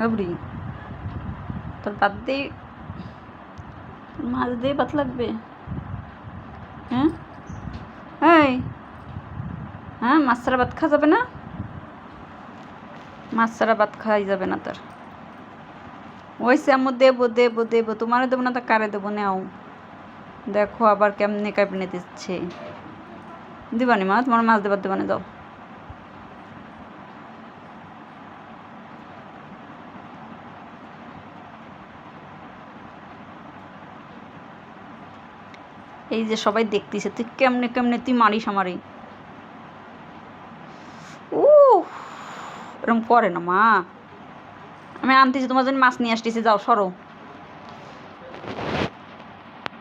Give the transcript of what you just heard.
এবড়ি তোর বাদ দিয়ে মাছ দিয়ে ভাত লাগবে? হ্যাঁ এই হ্যাঁ, মাছ ছাড়া ভাত খাওয়া যাবে না? মাছ ছাড়া ভাত খাওয়াই যাবে না তোর। ওইসে আম্মু দেবো দেবো দেবো, তোমারে দেবো না তো কারে দেবো? নেও দেখো আবার কেমনে কেমনে দিচ্ছে। দিবানি মা, তোমার মাছ দেবার দেবানি, দাও। এই যে সবাই দেখতেছে তুই কেমনে কেমনে তুই মারিস আমারে। ও এরকম করে না মা, আমি আনতেছি তোমার জন্য মাছ নিয়ে আসতেছি, যাও সরো।